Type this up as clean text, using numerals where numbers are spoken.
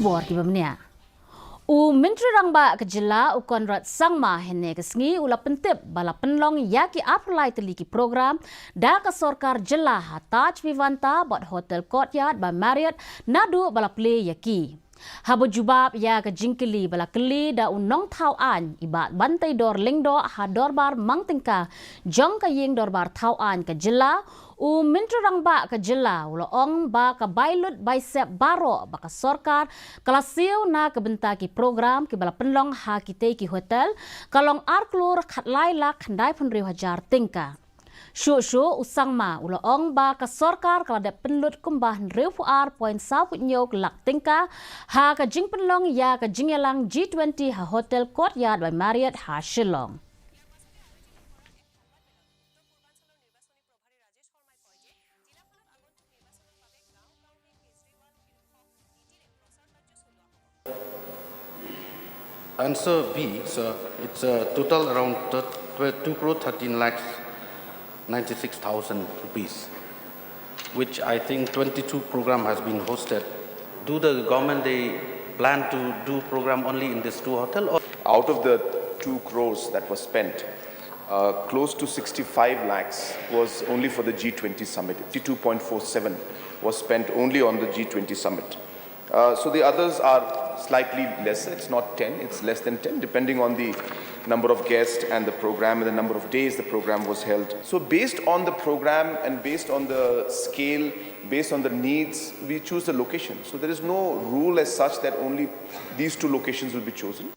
Bor ki bamnia. Menteri Rangba ke jela Konrad Sangma hene kesngi ula pentip bala Pynlong yaki apply teliki program da ke Sorkar jela hataj Vivanta bot hotel Courtyard ba Marriott nadu bala play yaki. Habo jubab ya ke jingkili bala keli da unong tau an ibat bantai dor lingdo ha dorbar mang Tyngka jong ka ying dorbar tau an ke jela Menteri Rangba ke jela ong ba ke Pynlut baisep baro ba ke Sorkar kalasiu na ke bentaki program ke bala Pynlong ha kitei ki hotel kalong Klur khat lai lak handai pun riu hajar Tyngka. Syu usang ma ong ba ke Sorkar kalada Pynlut kumbah riu puar poin saput nyok lak Tyngka ha ke jing Pynlong ya ke jing yalang G20 ha hotel Courtyard by Marriott ha Shillong. Answer B, sir. It's a total around 2 crore 13 lakhs 96,000 rupees, which I think 22 program has been hosted. Do the government they plan to do program only in this two hotel? Or out of the 2 crores that was spent, close to 65 lakhs was only for the G20 summit. 52.47 was spent only on the G20 summit. So the others are slightly lesser. It's not 10, it's less than 10, depending on the number of guests and the program and the number of days the program was held. So based on the program and based on the scale, based on the needs, we choose the location. So there is no rule as such that only these 2 locations will be chosen.